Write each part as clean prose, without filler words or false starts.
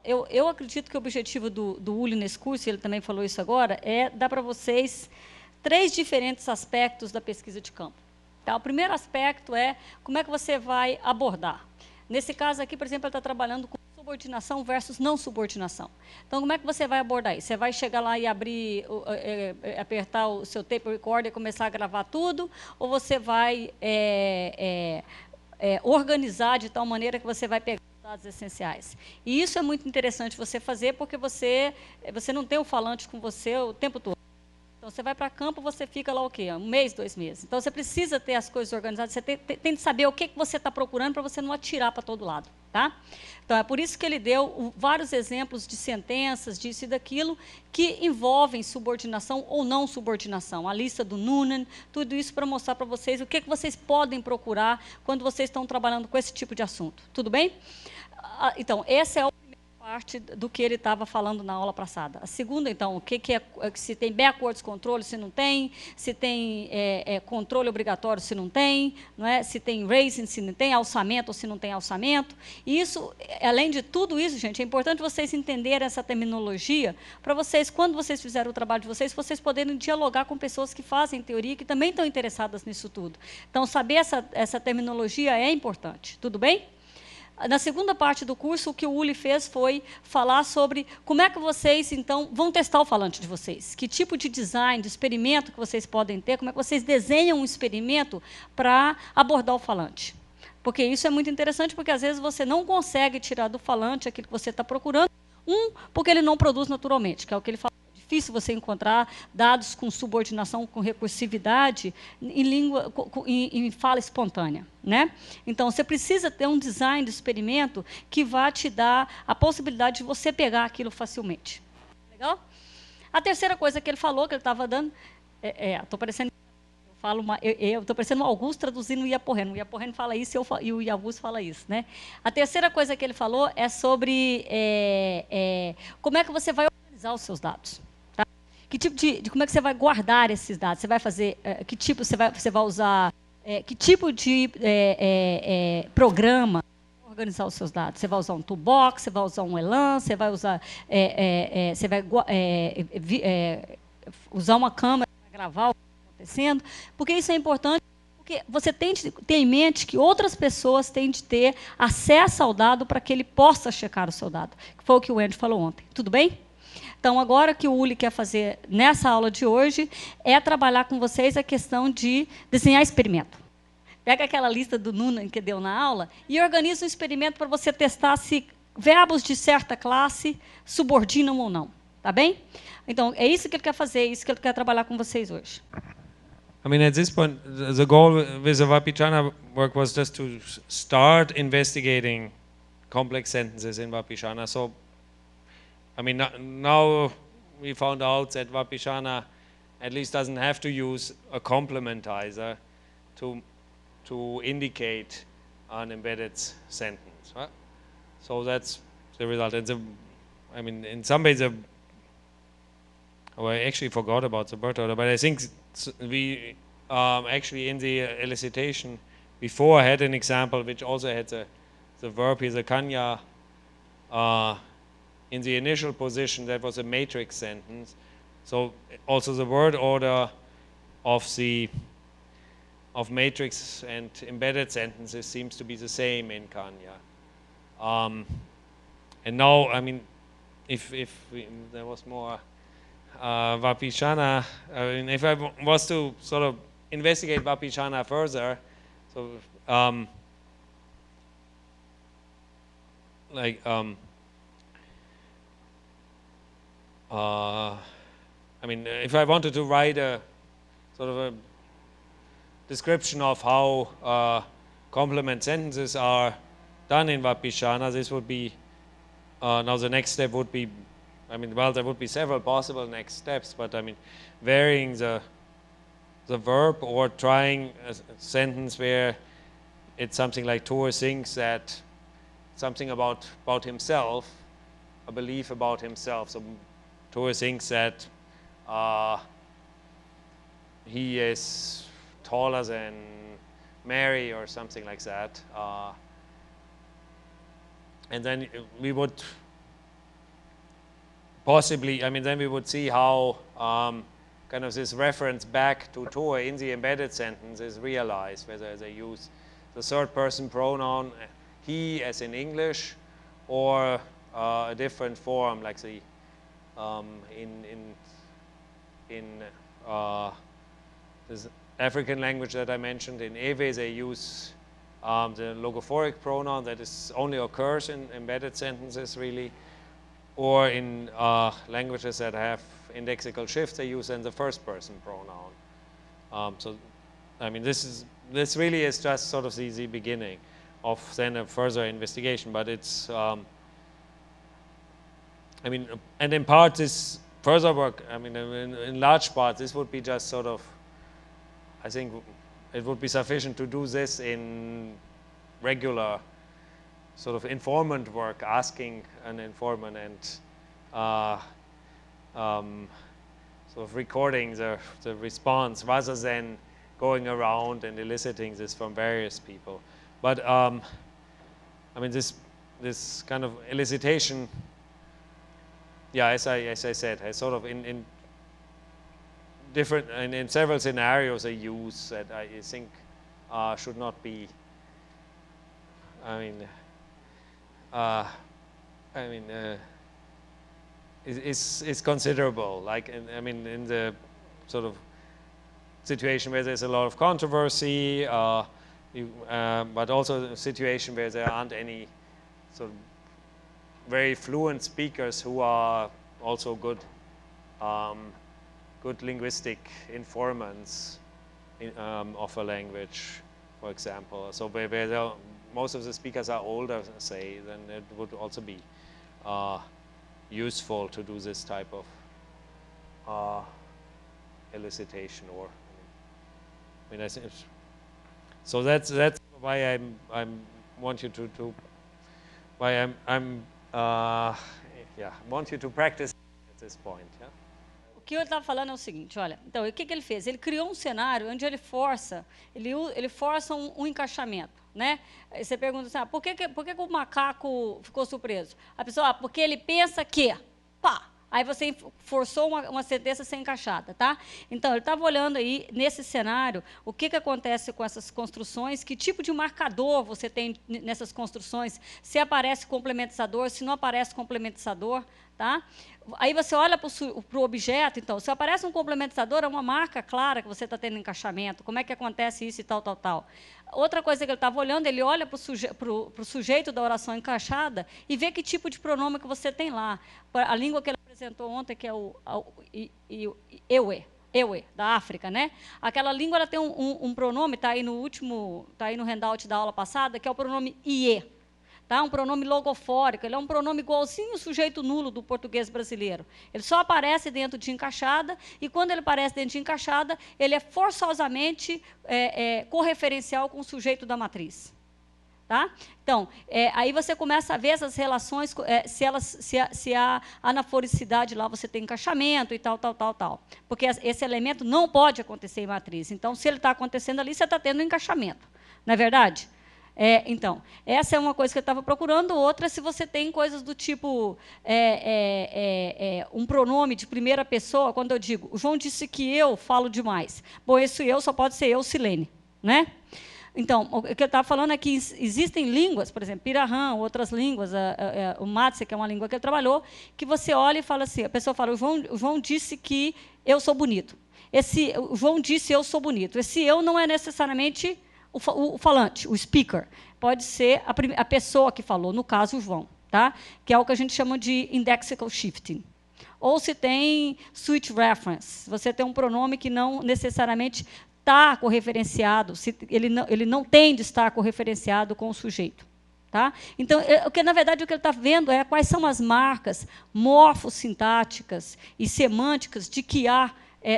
eu acredito que o objetivo do Uli nesse curso, ele também falou isso agora, é dar para vocês 3 diferentes aspectos da pesquisa de campo. Tá? O primeiro aspecto é como é que você vai abordar. Nesse caso aqui, por exemplo, ele está trabalhando com subordinação versus não subordinação. Então, como é que você vai abordar isso? Você vai chegar lá e abrir, apertar o seu tape recorder e começar a gravar tudo? Ou você vai organizar de tal maneira que você vai pegar os dados essenciais? E isso é muito interessante você fazer, porque você não tem o falante com você o tempo todo. Então, você vai para campo, você fica lá o quê? 1 mês, 2 meses. Então, você precisa ter as coisas organizadas, você tem de saber o que você está procurando para você não atirar para todo lado. Tá? Então, é por isso que ele deu vários exemplos de sentenças, disso e daquilo, que envolvem subordinação ou não subordinação. A lista do Noonan, tudo isso para mostrar para vocês o que vocês podem procurar quando vocês estão trabalhando com esse tipo de assunto. Tudo bem? Então, esse é o parte do que ele estava falando na aula passada. A segunda, então, o que é, se tem backwards controle, se não tem, se tem controle obrigatório, se não tem, não é? Se tem raising, se não tem, alçamento ou se não tem alçamento. E isso, além de tudo isso, gente, é importante vocês entenderem essa terminologia para vocês, quando vocês fizerem o trabalho de vocês poderem dialogar com pessoas que fazem teoria, que também estão interessadas nisso tudo. Então, saber essa terminologia é importante. Tudo bem? Na segunda parte do curso, o que o Uli fez foi falar sobre como é que vocês, então, vão testar o falante de vocês. Que tipo de design, de experimento que vocês podem ter, como é que vocês desenham um experimento para abordar o falante. Porque isso é muito interessante, porque às vezes você não consegue tirar do falante aquilo que você está procurando, porque ele não produz naturalmente, que é o que ele fala. Difícil você encontrar dados com subordinação, com recursividade, em fala espontânea. Né? Então, você precisa ter um design de experimento que vá te dar a possibilidade de você pegar aquilo facilmente. Legal? A terceira coisa que ele falou, que ele estava dando... Estou parecendo... Estou parecendo o Augusto traduzindo o Iaporreno. O Iaporreno fala isso e o Augusto fala isso. Né? A terceira coisa que ele falou é sobre como é que você vai organizar os seus dados. Que tipo como é que você vai guardar esses dados? Você vai fazer, que tipo você vai usar, que tipo de programa para organizar os seus dados? Você vai usar um toolbox, você vai usar um Elan, você vai usar, você vai usar uma câmera para gravar o que está acontecendo? Porque isso é importante, porque você tem de ter em mente que outras pessoas têm de ter acesso ao dado para que ele possa checar o seu dado. Que foi o que o Andy falou ontem. Tudo bem? Então, agora o que o Uli quer fazer nessa aula de hoje é trabalhar com vocês a questão de desenhar experimento. Pega aquela lista do Noonan que deu na aula e organiza um experimento para você testar se verbos de certa classe subordinam ou não. Tá bem? Então, é isso que ele quer fazer, é isso que ele quer trabalhar com vocês hoje. I mean, at this point, the goal with the Vapichana work was just to start investigating complex sentences in Vapichana. So, I mean, now we found out that Vapichana at least doesn't have to use a complementizer to indicate an embedded sentence. Right? So that's the result. And I mean, in some ways, I actually forgot about the bird order, but I think we actually in the elicitation before had an example which also had the verb here, the kanya. In the initial position, that was a matrix sentence. So also the word order of matrix and embedded sentences seems to be the same in Kanya. And now, I mean, if there was more Vapichana, I mean, if I was to sort of investigate Vapichana further, so I mean, if I wanted to write a sort of a description of how complement sentences are done in Vapichana, this would be, now the next step would be, I mean, well, there would be several possible next steps, but I mean, varying the verb or trying a sentence where it's something like Thor thinks that something about himself, a belief about himself. So Thor thinks that he is taller than Mary or something like that. And then we would possibly, I mean, then we would see how kind of this reference back to Toe in the embedded sentence is realized, whether they use the third person pronoun he as in English, or a different form like the in this African language that I mentioned. In Ewe they use the logophoric pronoun that is only occurs in embedded sentences really, or in languages that have indexical shifts they use then the first person pronoun. So I mean this really is just sort of the beginning of then a further investigation, but it's I mean, and in part this further work, I mean, in large part this would be just sort of, I think it would be sufficient to do this in regular sort of informant work, asking an informant and sort of recording the response rather than going around and eliciting this from various people. But I mean, this kind of elicitation, yeah, as I said, has sort of in different and in several scenarios a use that I think should not be. Is considerable. Like I mean, in the sort of situation where there's a lot of controversy, but also a situation where there aren't any sort of very fluent speakers who are also good linguistic informants of a language, for example. So where most of the speakers are older, say, then it would also be useful to do this type of elicitation. Or I mean, I think so. That's why want you to why want you to practice at this point. Yeah? O que eu estava falando é o seguinte, olha, então o que ele fez? Ele criou um cenário onde ele força um encaixamento, né? Aí você pergunta assim, por que o macaco ficou surpreso? A pessoa, porque ele pensa que, pá. Aí você forçou uma sentença sem encaixada, tá? Então, ele estava olhando aí, nesse cenário, o que acontece com essas construções, que tipo de marcador você tem nessas construções, se aparece complementizador, se não aparece complementizador, tá? Aí você olha para o objeto, então, se aparece um complementizador, é uma marca clara que você está tendo encaixamento, como é que acontece isso e tal, tal, tal. Outra coisa que ele estava olhando, ele olha para o sujeito da oração encaixada e vê que tipo de pronome que você tem lá. A língua que ele apresentou ontem, que é o Ewe, da África, né? Aquela língua ela tem um pronome, está aí no handout da aula passada, que é o pronome ie. Tá? Um pronome logofórico, ele é um pronome igualzinho ao sujeito nulo do português brasileiro. Ele só aparece dentro de encaixada, e quando ele aparece dentro de encaixada, ele é forçosamente correferencial com o sujeito da matriz. Tá? Então, aí você começa a ver essas relações, se há anaforicidade lá, você tem encaixamento e tal, tal, tal, tal. Porque esse elemento não pode acontecer em matriz. Então, se ele está acontecendo ali, você está tendo um encaixamento. Não é verdade? Então, essa é uma coisa que eu estava procurando. Outra, se você tem coisas do tipo um pronome de primeira pessoa, quando eu digo, o João disse que eu falo demais. Bom, esse eu só pode ser eu, Silene. Né? Então, o que eu estava falando é que existem línguas, por exemplo, Pirahã, outras línguas, o Matse, que é uma língua que ele trabalhou, que você olha e fala assim, a pessoa fala, o João disse que eu sou bonito. O João disse eu sou bonito. Esse eu não é necessariamente o falante, o speaker. Pode ser a pessoa que falou, no caso, o João, tá? Que é o que a gente chama de indexical shifting. Ou se tem switch reference, você tem um pronome que não necessariamente está correferenciado, ele não tem de estar correferenciado com o sujeito. Tá? Então, na verdade, o que ele está vendo é quais são as marcas morfossintáticas e semânticas de que há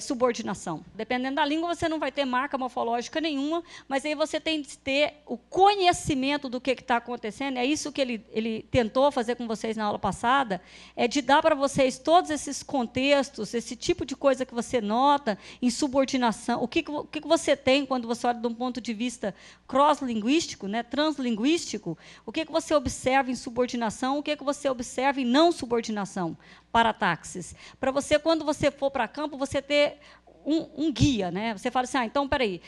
subordinação. Dependendo da língua, você não vai ter marca morfológica nenhuma, mas aí você tem que ter o conhecimento do que está acontecendo. É isso que ele tentou fazer com vocês na aula passada, é de dar para vocês todos esses contextos, esse tipo de coisa que você nota em subordinação, o que você tem quando você olha de um ponto de vista cross-linguístico, né, translinguístico, o que você observa em subordinação, o que você observa em não subordinação para táxis. Para você, quando você for para campo, você ter um guia, né? Você fala assim, então, peraí,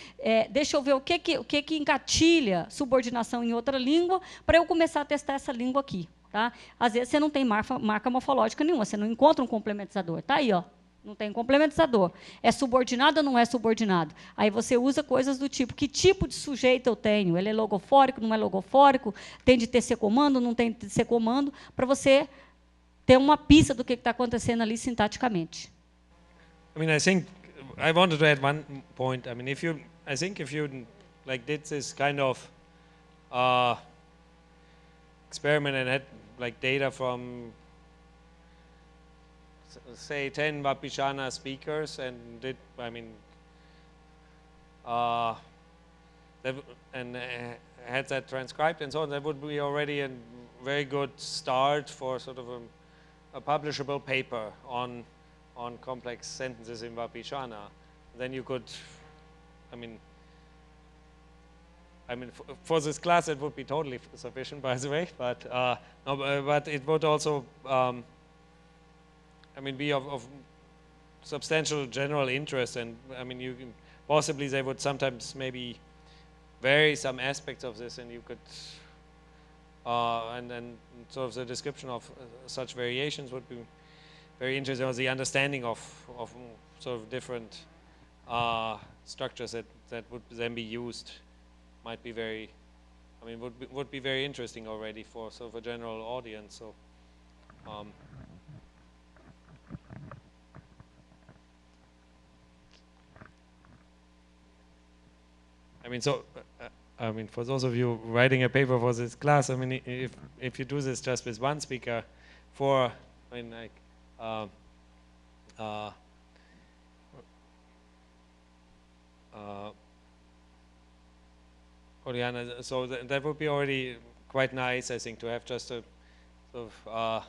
deixa eu ver o que engatilha subordinação em outra língua para eu começar a testar essa língua aqui. Tá? Às vezes você não tem marca morfológica nenhuma, você não encontra um complementizador. Está aí, ó. Não tem complementizador. É subordinado ou não é subordinado? Aí você usa coisas do tipo, que tipo de sujeito eu tenho? Ele é logofórico, não é logofórico? Tem de ter ser comando, não tem de ser comando? Para você ter uma pista do que está acontecendo ali sintaticamente. I mean, I think I wanted to add one point. I mean, I think if you like did this kind of experiment and had like data from say 10 Vapishana speakers and did, I mean, had that transcribed and so on, that would be already a very good start for sort of a publishable paper on complex sentences in Vapishana. Then you could, I mean, for this class it would be totally sufficient, by the way. But no, but it would also, I mean, be of substantial general interest, and I mean, you can, possibly they would sometimes maybe vary some aspects of this, and you could, and then sort of the description of such variations would be very interesting, or the understanding of sort of different structures that would then be used might be very, I mean, would be very interesting already for sort of a general audience. So. I mean, so, I mean, for those of you writing a paper for this class, I mean, if you do this just with one speaker, I mean, like, Oriana, so that would be already quite nice, I think, to have just a sort of,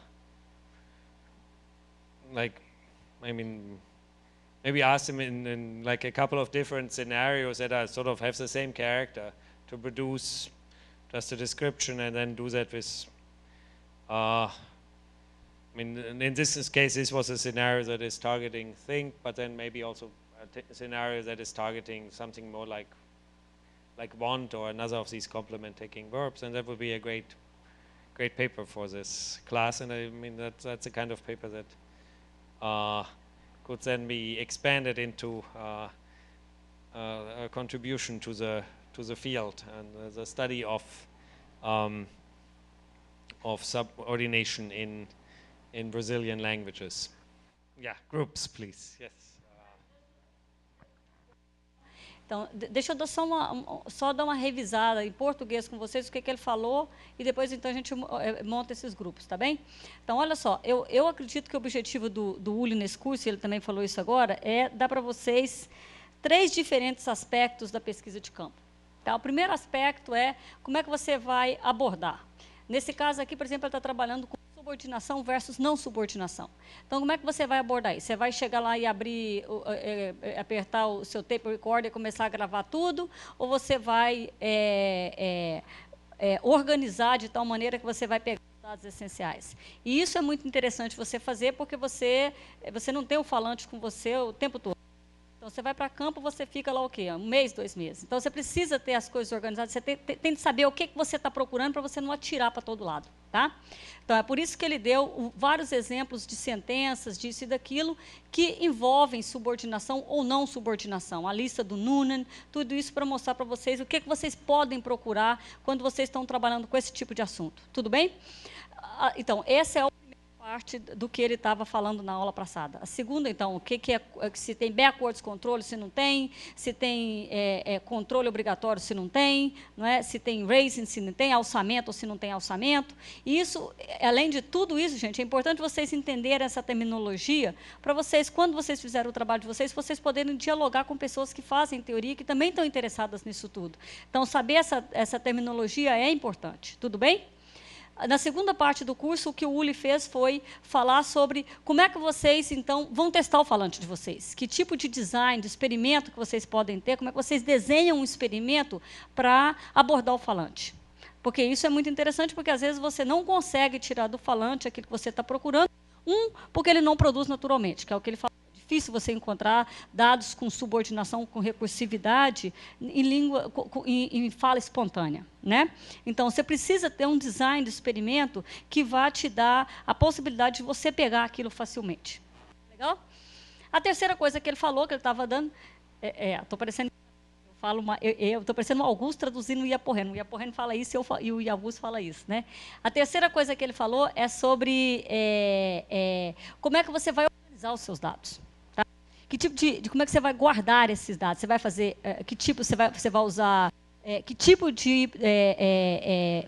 like, I mean, maybe ask them in like a couple of different scenarios that are sort of have the same character to produce just a description, and then do that with, I mean, in this case, this was a scenario that is targeting think, but then maybe also a scenario that is targeting something more like want or another of these complement-taking verbs, and that would be a great paper for this class. And I mean, that's the kind of paper that could then be expanded into a contribution to the field and the study of subordination in Brazilian languages. Yeah, groups, please. Yes. Então, deixa eu só dar uma revisada em português com vocês, o que ele falou, e depois, então, a gente monta esses grupos, tá bem? Então, olha só, eu acredito que o objetivo do Uli nesse curso, ele também falou isso agora, é dar para vocês 3 diferentes aspectos da pesquisa de campo. Tá? O primeiro aspecto é como é que você vai abordar. Nesse caso aqui, por exemplo, ele está trabalhando com subordinação versus não subordinação. Então, como é que você vai abordar isso? Você vai chegar lá e abrir, apertar o seu tape recorder e começar a gravar tudo? Ou você vai organizar de tal maneira que você vai pegar os dados essenciais? E isso é muito interessante você fazer, porque você não tem o falante com você o tempo todo. Então, você vai para campo, você fica lá o quê? 1 mês, 2 meses. Então, você precisa ter as coisas organizadas, você tem de saber o que você está procurando para você não atirar para todo lado. Tá? Então, é por isso que ele deu vários exemplos de sentenças, disso e daquilo, que envolvem subordinação ou não subordinação. A lista do Noonan, tudo isso para mostrar para vocês o que vocês podem procurar quando vocês estão trabalhando com esse tipo de assunto. Tudo bem? Então, essa é a primeira parte do que ele estava falando na aula passada. A segunda, então, o que é, se tem backwards controle, se não tem, se tem controle obrigatório, se não tem, não é? Se tem raising, se não tem, alçamento ou se não tem alçamento. E isso, além de tudo isso, gente, é importante vocês entenderem essa terminologia para vocês, quando vocês fizerem o trabalho de vocês poderem dialogar com pessoas que fazem teoria, que também estão interessadas nisso tudo. Então, saber essa terminologia é importante. Tudo bem? Na segunda parte do curso, o que o Uli fez foi falar sobre como é que vocês, então, vão testar o falante de vocês. Que tipo de design, de experimento que vocês podem ter, como é que vocês desenham um experimento para abordar o falante. Porque isso é muito interessante, porque às vezes você não consegue tirar do falante aquilo que você está procurando, porque ele não produz naturalmente, que é o que ele fala. Difícil você encontrar dados com subordinação, com recursividade, em fala espontânea, né? Então, você precisa ter um design de experimento que vá te dar a possibilidade de você pegar aquilo facilmente. Legal? A terceira coisa que ele falou, que ele estava dando... Estou parecendo... Estou parecendo o Augusto traduzindo o Iaporreno. O Iaporreno fala isso e o Augusto fala isso, né? A terceira coisa que ele falou é sobre como é que você vai organizar os seus dados. Que tipo como é que você vai guardar esses dados? Você vai fazer, que tipo você vai usar, que tipo de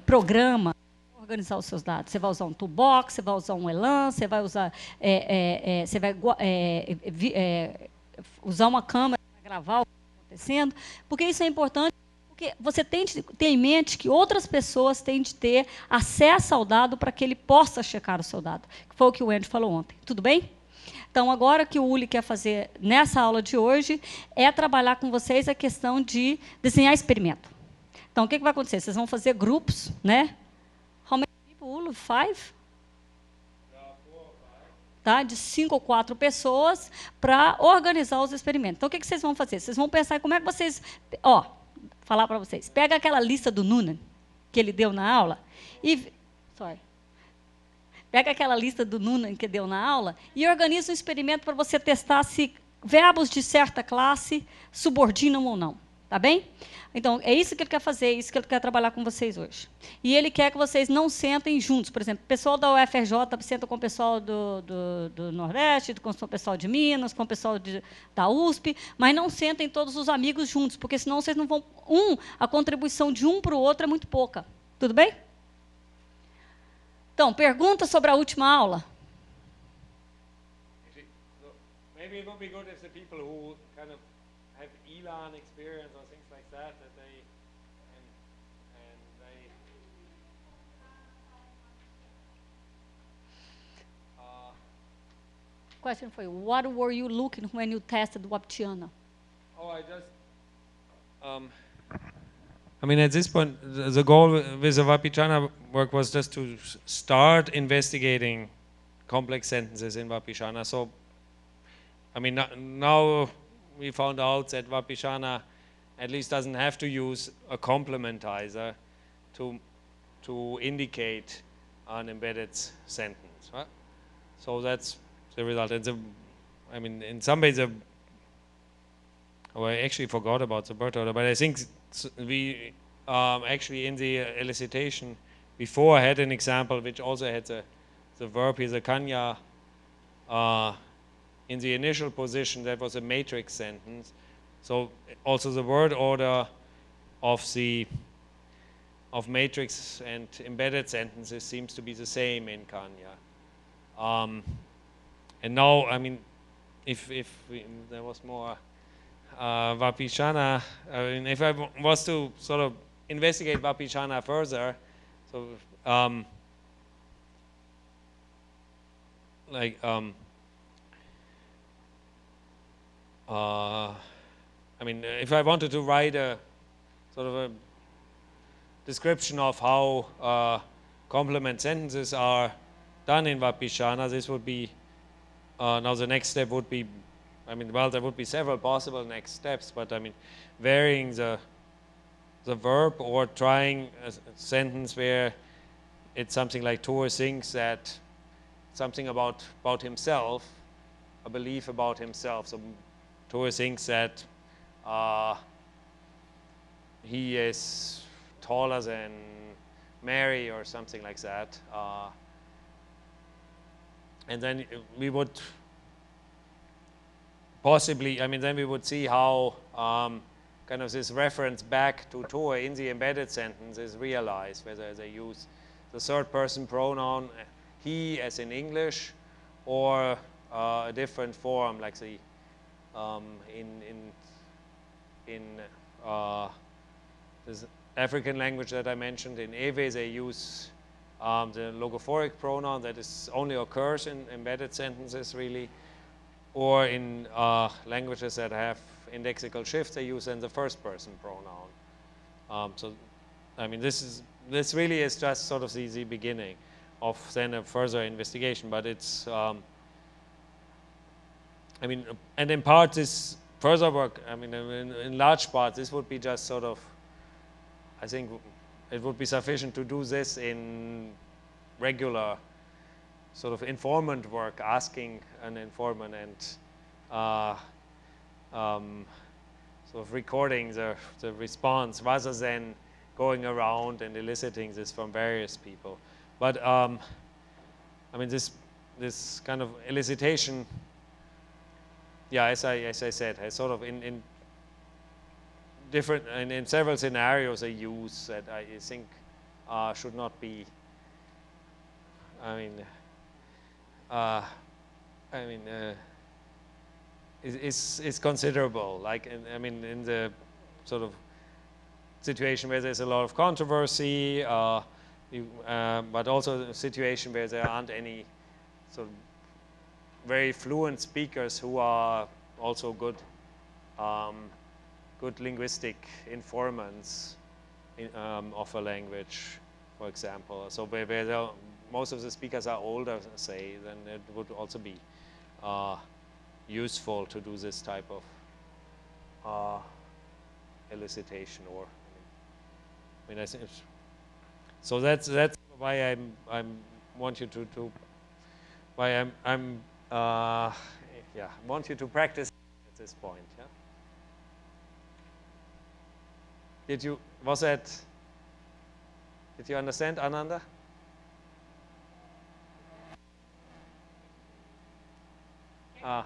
programa para organizar os seus dados? Você vai usar um toolbox, você vai usar um Elan, você vai usar, você vai usar uma câmera para gravar o que está acontecendo? Porque isso é importante, porque você tem de ter em mente que outras pessoas têm de ter acesso ao dado para que ele possa checar o seu dado. Que foi o que o Andy falou ontem. Tudo bem? Então, agora que o Uli quer fazer nessa aula de hoje é trabalhar com vocês a questão de desenhar experimento. Então, o que vai acontecer? Vocês vão fazer grupos, né? How many people, Uli? 5? Tá? De 5 ou 4 pessoas para organizar os experimentos. Então, o que vocês vão fazer? Vocês vão pensar em como é que vocês... falar para vocês. Pega aquela lista do Noonan que ele deu na aula e... Pega aquela lista do Noonan que deu na aula e organiza um experimento para você testar se verbos de certa classe subordinam ou não. Tá bem? Então, é isso que ele quer fazer, é isso que ele quer trabalhar com vocês hoje. E ele quer que vocês não sentem juntos. Por exemplo, o pessoal da UFRJ senta com o pessoal do Nordeste, com o pessoal de Minas, com o pessoal da USP, mas não sentem todos os amigos juntos, porque senão vocês não vão... a contribuição de um para o outro é muito pouca. Tudo bem? Então, pergunta sobre a última aula. Maybe it would be good if the people who kind of have Elan experience or things like that they Question foi, what were you looking when you tested Waptiana? I mean, at this point, the goal with the Vapichana work was just to start investigating complex sentences in Vapichana. So, I mean, now we found out that Vapichana at least doesn't have to use a complementizer to indicate an embedded sentence. Right? So that's the result. And I mean, in some ways, I actually forgot about the bird order, but I think we actually in the elicitation before I had an example which also had the verb here, the kanya, in the initial position that was a matrix sentence. So also the word order of matrix and embedded sentences seems to be the same in kanya. And now, I mean, if there was more Vapichana, I mean, if I was to sort of investigate Vapichana further, so I mean, if I wanted to write a sort of a description of how complement sentences are done in Vapichana, this would be, now the next step would be, I mean, well, there would be several possible next steps, but I mean, varying the verb or trying a sentence where it's something like Thor thinks that something about himself, a belief about himself. So Thor thinks that he is taller than Mary or something like that. And then we would possibly, I mean, then we would see how kind of this reference back to Toa in the embedded sentence is realized, whether they use the third person pronoun, he as in English, or a different form like the in this African language that I mentioned. In Ewe they use the logophoric pronoun that is only occurs in embedded sentences really, or in languages that have indexical shift they use then the first person pronoun. So I mean this really is just sort of the beginning of then a further investigation, but it's I mean, and in part this further work, I mean, in large part this would be just sort of, I think it would be sufficient to do this in regular sort of informant work, asking an informant and sort of recording the response rather than going around and eliciting this from various people. But I mean, this kind of elicitation, yeah, as I said, has sort of in different and in several scenarios a use that I think should not be. Is considerable. Like I mean, in the sort of situation where there's a lot of controversy, but also a situation where there aren't any sort of very fluent speakers who are also good linguistic informants of a language, for example. So where most of the speakers are older, say, then it would also be useful to do this type of elicitation. Or I mean, I think so. That's why I want you to why yeah, want you to practice at this point. Yeah. Did you understand, Ananda? Ah.